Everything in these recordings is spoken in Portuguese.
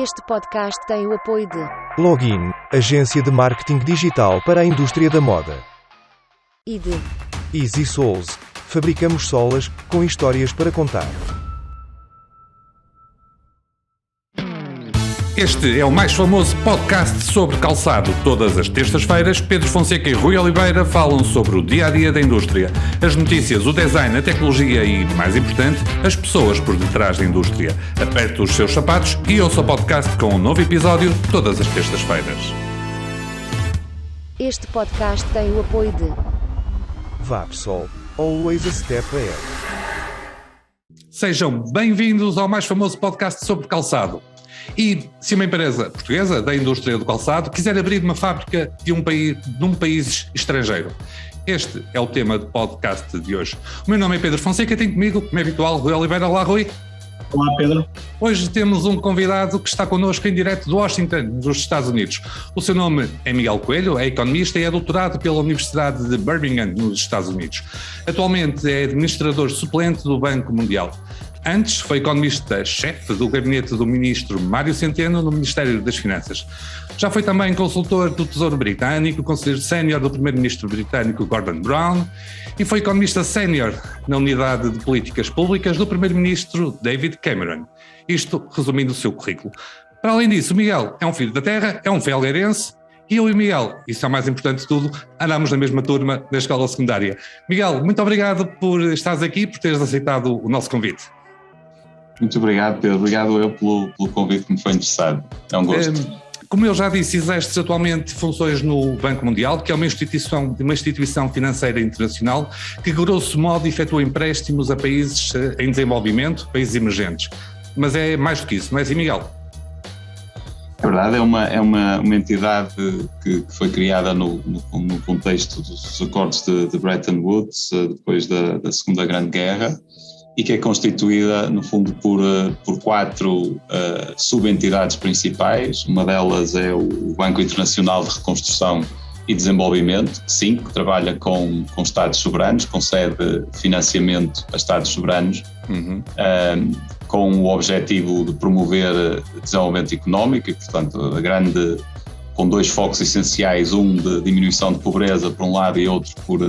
Este podcast tem o apoio de Login, agência de marketing digital para a indústria da moda. e de Easy Souls, fabricamos solas, com histórias para contar. Este é o mais famoso podcast sobre calçado. Todas as terças-feiras, Pedro Fonseca e Rui Oliveira falam sobre o dia-a-dia da indústria, as notícias, o design, a tecnologia e, mais importante, as pessoas por detrás da indústria. Aperte os seus sapatos e ouça o podcast com um novo episódio todas as terças-feiras. Este podcast tem o apoio de Vapsol, always a step ahead. Sejam bem-vindos ao mais famoso podcast sobre calçado. E se uma empresa portuguesa da indústria do calçado quiser abrir uma fábrica de um país estrangeiro, este é o tema do podcast de hoje. O meu nome é Pedro Fonseca e tenho comigo, como é habitual, Rui Oliveira. Olá, Rui. Olá, Pedro. Hoje temos um convidado que está connosco em direto de Washington, nos Estados Unidos. O seu nome é Miguel Coelho, é economista e é doutorado pela Universidade de Birmingham, nos Estados Unidos. Atualmente é administrador suplente do Banco Mundial. Antes foi economista-chefe do gabinete do ministro Mário Centeno no Ministério das Finanças. Já foi também consultor do Tesouro Britânico, conselheiro sénior do primeiro-ministro britânico Gordon Brown e foi economista sénior na Unidade de Políticas Públicas do primeiro-ministro David Cameron. Isto resumindo o seu currículo. Para além disso, o Miguel é um filho da terra, é um felgueirense e eu e o Miguel, isso é o mais importante de tudo, andamos na mesma turma da escola secundária. Miguel, muito obrigado por estares aqui, por teres aceitado o nosso convite. Muito obrigado, Pedro. Obrigado eu pelo convite que me foi interessado. É um gosto. Como eu já disse, exerces atualmente funções no Banco Mundial, que é uma instituição financeira internacional que, grosso modo, efetua empréstimos a países em desenvolvimento, países emergentes. Mas é mais do que isso, não é assim, Miguel? É verdade, é uma entidade que foi criada no contexto dos acordos de Bretton Woods, depois da Segunda Grande Guerra, e que é constituída, no fundo, por quatro subentidades principais. Uma delas é o Banco Internacional de Reconstrução e Desenvolvimento, que trabalha com Estados soberanos, concede financiamento a Estados soberanos, com o objetivo de promover desenvolvimento económico e, portanto, com dois focos essenciais, um de diminuição de pobreza, por um lado, e outro por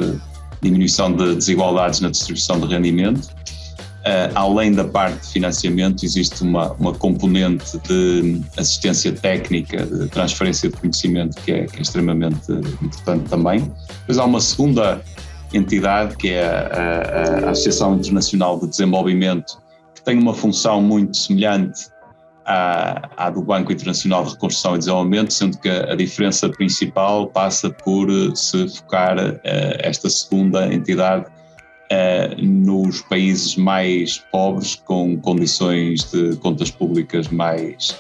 diminuição de desigualdades na distribuição de rendimento. Além da parte de financiamento, existe uma componente de assistência técnica, de transferência de conhecimento, que é extremamente importante também. Depois há uma segunda entidade, que é a Associação Internacional de Desenvolvimento, que tem uma função muito semelhante à do Banco Internacional de Reconstrução e Desenvolvimento, sendo que a diferença principal passa por se focar esta segunda entidade nos países mais pobres, com condições de contas públicas mais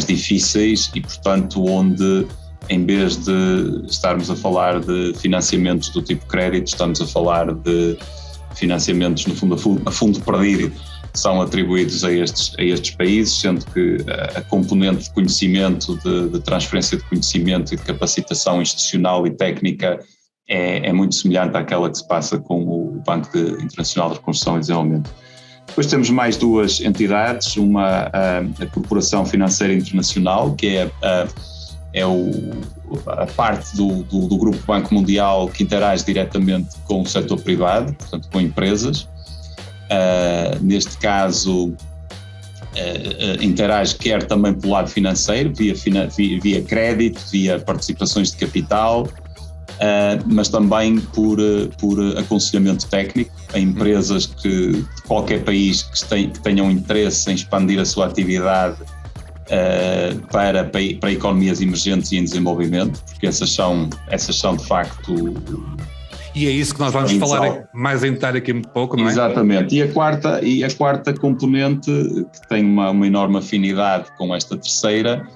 difíceis e, portanto, onde, em vez de estarmos a falar de financiamentos do tipo crédito, estamos a falar de financiamentos, no fundo, a fundo perdido, que são atribuídos a estes países, sendo que a componente de conhecimento, de transferência de conhecimento e de capacitação institucional e técnica é muito semelhante àquela que se passa com o Banco Internacional de Reconstrução e Desenvolvimento. Depois temos mais duas entidades, uma a Corporação Financeira Internacional, que é a parte do Grupo Banco Mundial que interage diretamente com o setor privado, portanto com empresas. Neste caso, interage quer também pelo lado financeiro, via crédito, via participações de capital, mas também por aconselhamento técnico a empresas de qualquer país que tenham interesse em expandir a sua atividade para economias emergentes e em desenvolvimento, porque essas são de facto. E é isso que nós vamos falar mais em detalhe aqui um pouco, não é? Exatamente. E a quarta componente, que tem uma enorme afinidade com esta terceira,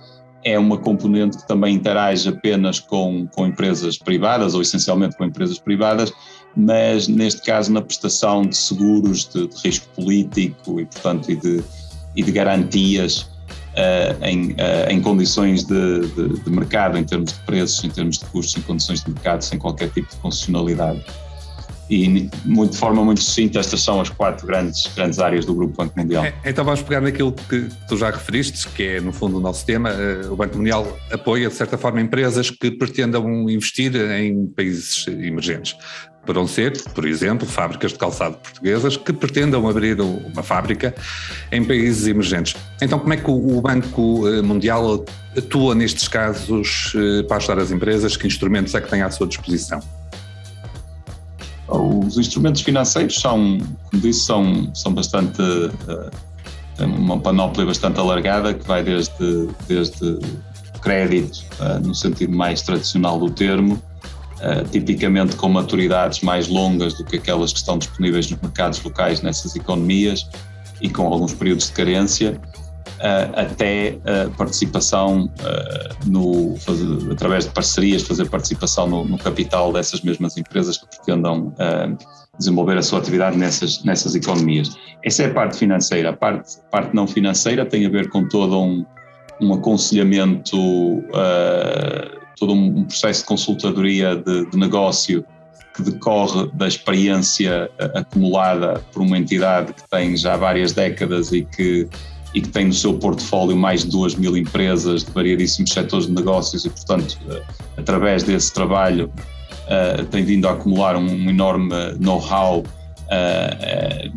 é uma componente que também interage apenas com empresas privadas, ou essencialmente com empresas privadas, mas neste caso na prestação de seguros de risco político e, portanto, e de garantias em condições de mercado, em termos de preços, em termos de custos, em condições de mercado, sem qualquer tipo de concessionalidade. E de forma muito sucinta, estas são as 4 grandes áreas do Grupo Banco Mundial. Então vamos pegar naquilo que tu já referiste, que é no fundo o nosso tema. O Banco Mundial apoia de certa forma empresas que pretendam investir em países emergentes. Poderão ser, por exemplo, fábricas de calçado portuguesas que pretendam abrir uma fábrica em países emergentes. Então como é que o Banco Mundial atua nestes casos para ajudar as empresas? Que instrumentos é que tem à sua disposição? Os instrumentos financeiros são, como disse, são bastante, têm uma panóplia bastante alargada, que vai desde crédito, no sentido mais tradicional do termo, tipicamente com maturidades mais longas do que aquelas que estão disponíveis nos mercados locais nessas economias e com alguns períodos de carência, até participação através de parcerias, fazer participação no capital dessas mesmas empresas que pretendam desenvolver a sua atividade nessas economias. Essa é a parte financeira. A parte não financeira tem a ver com todo um aconselhamento, todo um processo de consultadoria de negócio que decorre da experiência acumulada por uma entidade que tem já várias décadas e que tem no seu portfólio mais de 2.000 empresas de variedíssimos setores de negócios e, portanto, através desse trabalho tem vindo a acumular um enorme know-how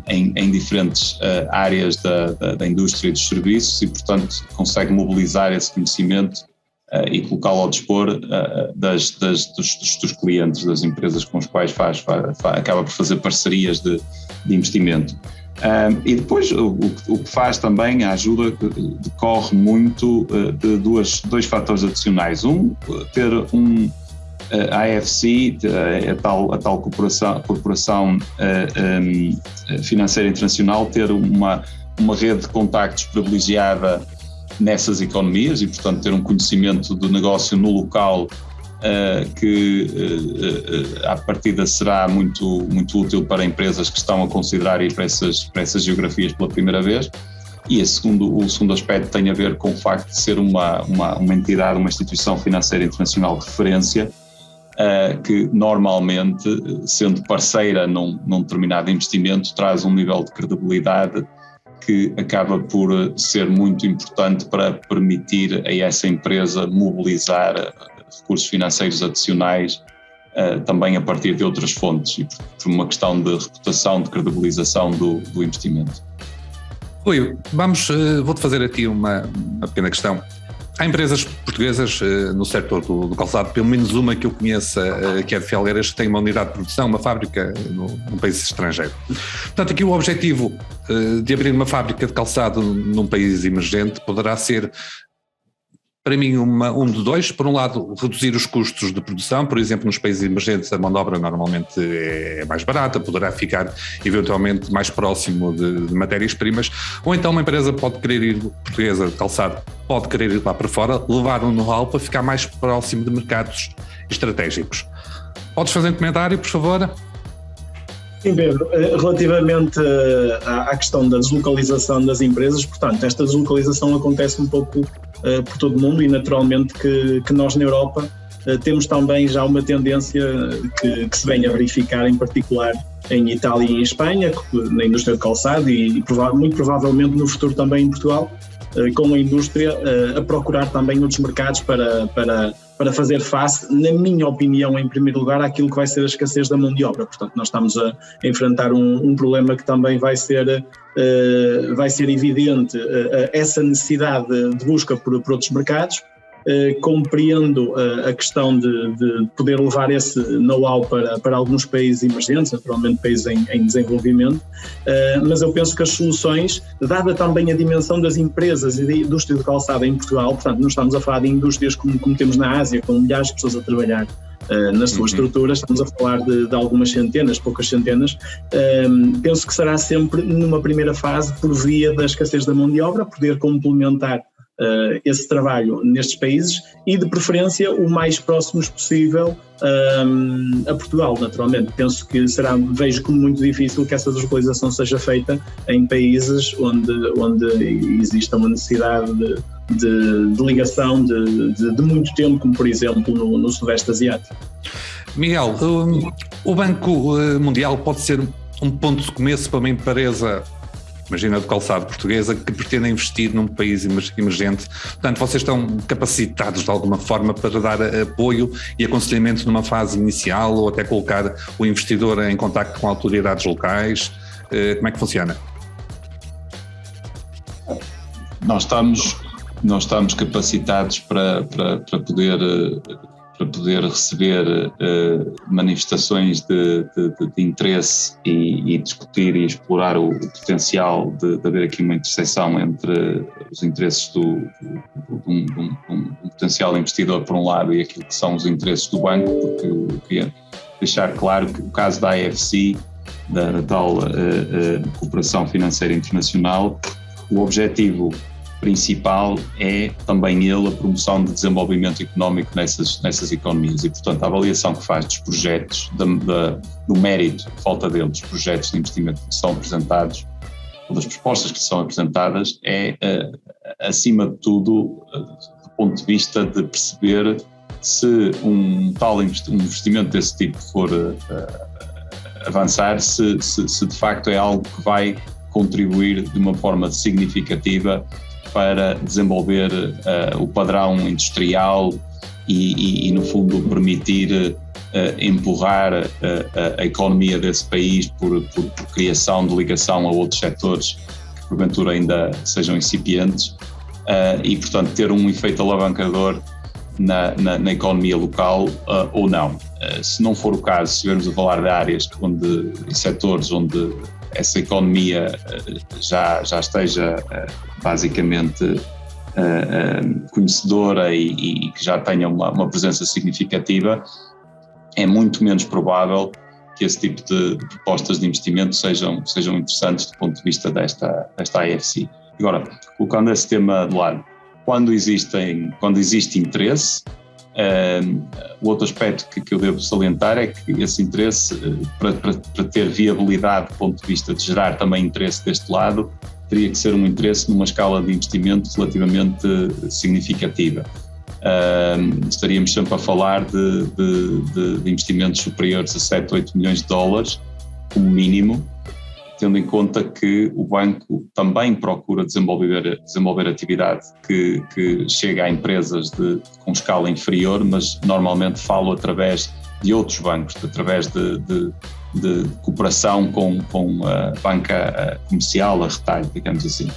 em diferentes áreas da indústria e dos serviços e, portanto, consegue mobilizar esse conhecimento e colocá-lo ao dispor dos clientes, das empresas com as quais acaba por fazer parcerias de investimento. E depois o que faz também, a ajuda decorre muito de dois fatores adicionais. Ter a AFC, a tal corporação financeira internacional, ter uma rede de contactos privilegiada nessas economias e, portanto, ter um conhecimento do negócio no local que à partida será muito útil para empresas que estão a considerar ir para essas geografias pela primeira vez. E o segundo aspecto tem a ver com o facto de ser uma entidade, uma instituição financeira internacional de referência, que normalmente, sendo parceira num determinado investimento, traz um nível de credibilidade que acaba por ser muito importante para permitir a essa empresa mobilizar recursos financeiros adicionais também a partir de outras fontes e por uma questão de reputação, de credibilização do investimento. Rui, vou-te fazer aqui uma pequena questão. Há empresas portuguesas no setor do calçado, pelo menos uma que eu conheça, que é de Felgueiras, que tem uma unidade de produção, uma fábrica num país estrangeiro. Portanto, aqui o objetivo de abrir uma fábrica de calçado num país emergente poderá ser, para mim, um de dois. Por um lado, reduzir os custos de produção. Por exemplo, nos países emergentes a mão de obra normalmente é mais barata, poderá ficar eventualmente mais próximo de matérias-primas. Ou então uma empresa portuguesa de calçado pode querer ir lá para fora, levar um know-how para ficar mais próximo de mercados estratégicos. Podes fazer um comentário, por favor? Sim, Pedro. Relativamente à questão da deslocalização das empresas, portanto, esta deslocalização acontece um pouco por todo o mundo e naturalmente que nós na Europa temos também já uma tendência que se vem a verificar, em particular em Itália e em Espanha, na indústria de calçado e muito provavelmente no futuro também em Portugal, com a indústria a procurar também outros mercados para fazer face, na minha opinião, em primeiro lugar, àquilo que vai ser a escassez da mão de obra. Portanto, nós estamos a enfrentar um problema que também vai ser evidente, essa necessidade de busca por outros mercados. Compreendo a questão de poder levar esse know-how para alguns países emergentes, naturalmente países em desenvolvimento, mas eu penso que as soluções, dada também a dimensão das empresas e da indústria de calçado em Portugal, portanto não estamos a falar de indústrias como temos na Ásia, com milhares de pessoas a trabalhar nas suas estruturas, estamos a falar de algumas centenas, poucas centenas. Penso que será sempre, numa primeira fase, por via da escassez da mão de obra, poder complementar esse trabalho nestes países e, de preferência, o mais próximos possível a Portugal, naturalmente. Penso que vejo como muito difícil que essa deslocalização seja feita em países onde exista uma necessidade de ligação de muito tempo, como por exemplo no Sudeste Asiático. Miguel, o Banco Mundial pode ser um ponto de começo para uma empresa, imagina, de calçado portuguesa, que pretende investir num país emergente. Portanto, vocês estão capacitados de alguma forma para dar apoio e aconselhamento numa fase inicial ou até colocar o investidor em contacto com autoridades locais? Como é que funciona? Nós estamos capacitados para poder receber manifestações de interesse e discutir e explorar o potencial de haver aqui uma interseção entre os interesses de um potencial investidor por um lado e aquilo que são os interesses do banco, porque eu queria deixar claro que o caso da AFC, da tal Cooperação Financeira Internacional, o objetivo principal é também ele a promoção de desenvolvimento económico nessas economias e, portanto, a avaliação que faz dos projetos, do mérito, falta dele, dos projetos de investimento que são apresentados, ou das propostas que são apresentadas, é, acima de tudo, do ponto de vista de perceber se um investimento desse tipo for avançar, se de facto é algo que vai contribuir de uma forma significativa para desenvolver o padrão industrial e no fundo, permitir empurrar a economia desse país por criação de ligação a outros setores que porventura ainda sejam incipientes e, portanto, ter um efeito alavancador na economia local ou não. Se não for o caso, se estivermos a falar de áreas e setores onde essa economia já esteja basicamente conhecedora e que já tenha uma presença significativa, é muito menos provável que esse tipo de propostas de investimento sejam interessantes do ponto de vista desta AFC. Agora, colocando esse tema de lado, quando existe interesse, o outro aspecto que eu devo salientar é que esse interesse, para ter viabilidade do ponto de vista de gerar também interesse deste lado, teria que ser um interesse numa escala de investimento relativamente significativa. Estaríamos sempre a falar de investimentos superiores a 7, 8 milhões de dólares, como mínimo, tendo em conta que o banco também procura desenvolver atividade que chega a empresas com escala inferior, mas normalmente falo através de outros bancos, através de cooperação com a banca comercial, a retalho, digamos assim.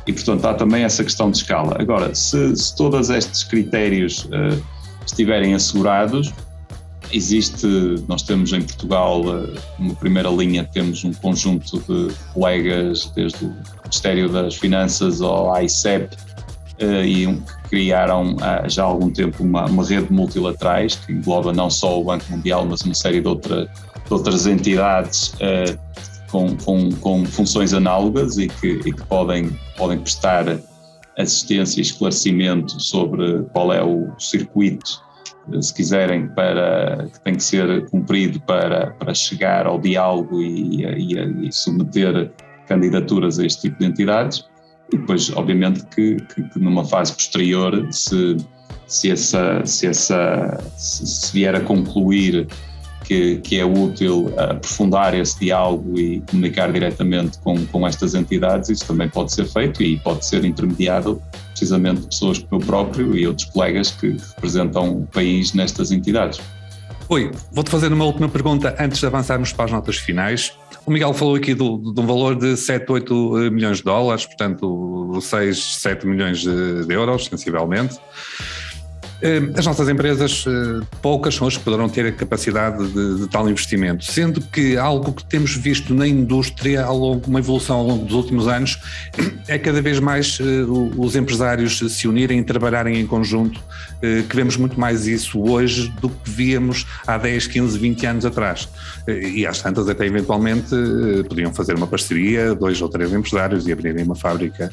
E, portanto, há também essa questão de escala. Agora, se todos estes critérios estiverem assegurados, nós temos em Portugal, uma primeira linha, temos um conjunto de colegas, desde o Ministério das Finanças ao AICEP, que criaram já há algum tempo uma rede de multilaterais, que engloba não só o Banco Mundial, mas uma série de outras entidades com funções análogas e que podem prestar assistência e esclarecimento sobre qual é o circuito, se quiserem, que tem que ser cumprido para chegar ao diálogo e submeter candidaturas a este tipo de entidades. E depois, obviamente, que numa fase posterior, se vier a concluir que é útil aprofundar esse diálogo e comunicar diretamente com estas entidades, isso também pode ser feito e pode ser intermediado precisamente de pessoas como eu próprio e outros colegas que representam o país nestas entidades. Oi, vou-te fazer uma última pergunta antes de avançarmos para as notas finais. O Miguel falou aqui de um valor de 7, 8 milhões de dólares, portanto 6, 7 milhões de euros, sensivelmente. As nossas empresas, poucas são as que poderão ter a capacidade de tal investimento, sendo que algo que temos visto na indústria, uma evolução ao longo dos últimos anos, é cada vez mais os empresários se unirem e trabalharem em conjunto, que vemos muito mais isso hoje do que víamos há 10, 15, 20 anos atrás. E às tantas até eventualmente podiam fazer uma parceria, 2 ou 3 empresários e abrirem uma fábrica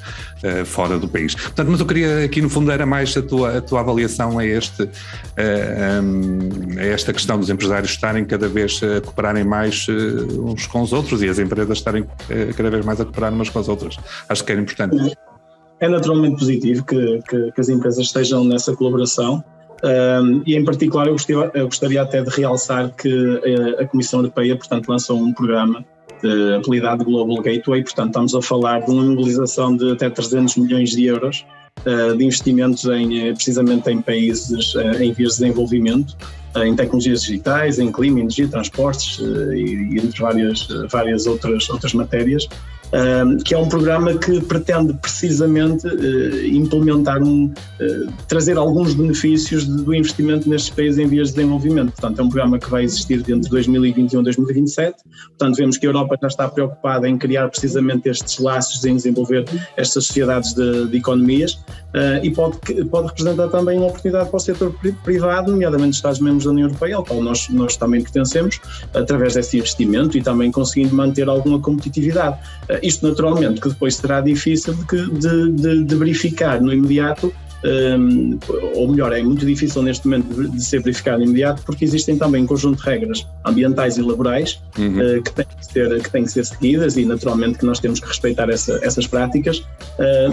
fora do país. Portanto, mas eu queria aqui no fundo era mais a tua avaliação a esta questão dos empresários estarem cada vez a cooperarem mais uns com os outros e as empresas estarem cada vez mais a cooperar umas com as outras. Acho que é importante. É naturalmente positivo que as empresas estejam nessa colaboração. E em particular eu gostaria até de realçar que a Comissão Europeia, portanto, lançou um programa apelidado Global Gateway, portanto estamos a falar de uma mobilização de até 300 milhões de euros de investimentos precisamente em países em vias de desenvolvimento, em tecnologias digitais, em clima, energia, transportes e entre várias outras matérias, que é um programa que pretende precisamente implementar, trazer alguns benefícios do investimento nestes países em vias de desenvolvimento. Portanto, é um programa que vai existir entre 2021 e 2027. Portanto, vemos que a Europa já está preocupada em criar precisamente estes laços, em desenvolver estas sociedades de economias, e pode representar também uma oportunidade para o setor privado, nomeadamente os Estados-membros da União Europeia, ao qual nós também pertencemos, através desse investimento e também conseguindo manter alguma competitividade. Isto naturalmente que depois será difícil de verificar no imediato, ou melhor, é muito difícil neste momento de ser verificado no imediato, porque existem também um conjunto de regras ambientais e laborais que têm que ser seguidas, e naturalmente que nós temos que respeitar essas práticas,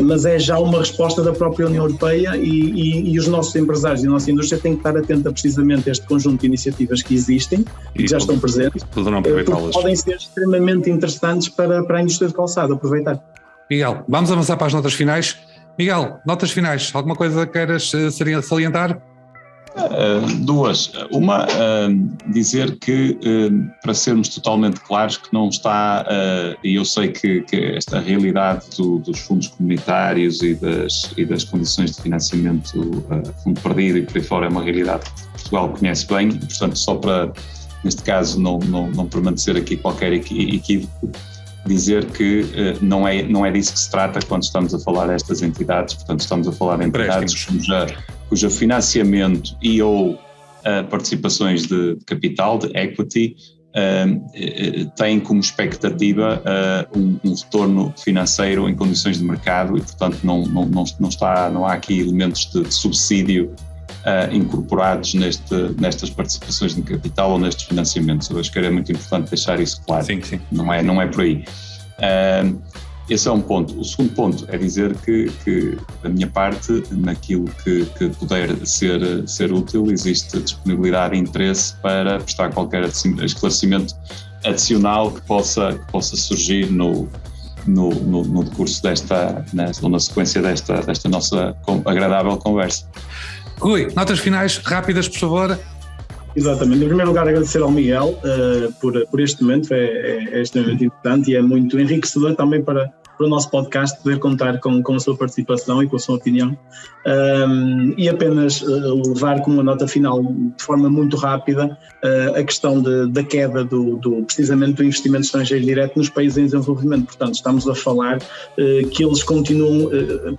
mas é já uma resposta da própria União Europeia, e os nossos empresários e a nossa indústria têm que estar atenta precisamente a este conjunto de iniciativas que existem e que já estão presentes, porque podem ser extremamente interessantes para a indústria de calçado aproveitar. Miguel, vamos avançar para as notas finais. Miguel, notas finais, alguma coisa queiras salientar? Duas. Uma, dizer que, para sermos totalmente claros, que não está, e eu sei que esta realidade dos fundos comunitários e das condições de financiamento fundo perdido e por aí fora é uma realidade que Portugal conhece bem, e, portanto, só para, neste caso, não permanecer aqui qualquer equívoco, dizer que não é disso que se trata quando estamos a falar destas entidades. Portanto, estamos a falar de entidades cujo financiamento e ou participações de capital, de equity, têm como expectativa um retorno financeiro em condições de mercado, e portanto não há aqui elementos de subsídio incorporados nestas participações de capital ou nestes financiamentos. Eu acho que era muito importante deixar isso claro. Sim. Não é por aí. Esse é um ponto. O segundo ponto é dizer que da minha parte, naquilo que puder ser útil, existe disponibilidade e interesse para prestar qualquer esclarecimento adicional que possa surgir no decurso ou na sequência desta nossa agradável conversa. Rui, notas finais rápidas, por favor. Exatamente. Em primeiro lugar, agradecer ao Miguel por este momento, é extremamente importante e é muito enriquecedor também para o nosso podcast poder contar com a sua participação e com a sua opinião, e apenas levar como uma nota final de forma muito rápida a questão da queda precisamente do investimento estrangeiro direto nos países em desenvolvimento. Portanto, estamos a falar que eles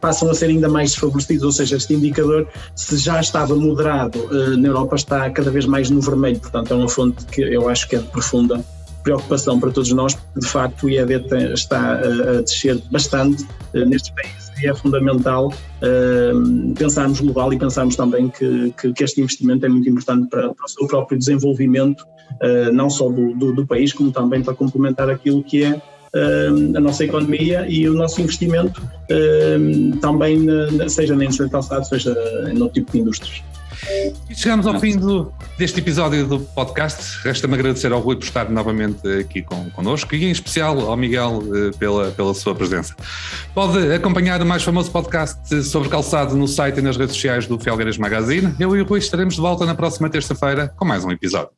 passam a ser ainda mais desfavorecidos, ou seja, este indicador, se já estava moderado na Europa, está cada vez mais no vermelho. Portanto, é uma fonte que eu acho que é de profunda preocupação para todos nós, porque de facto o IED está a descer bastante nestes países, e é fundamental pensarmos global e pensarmos também que este investimento é muito importante para o seu próprio desenvolvimento, não só do país, como também para complementar aquilo que é a nossa economia e o nosso investimento, também seja na indústria de calçado, seja em outro tipo de indústrias. E chegamos ao fim deste episódio do podcast. Resta-me agradecer ao Rui por estar novamente aqui connosco, e em especial ao Miguel pela sua presença. Pode acompanhar o mais famoso podcast sobre calçado no site e nas redes sociais do Felgueiras Magazine. Eu e o Rui estaremos de volta na próxima terça-feira com mais um episódio.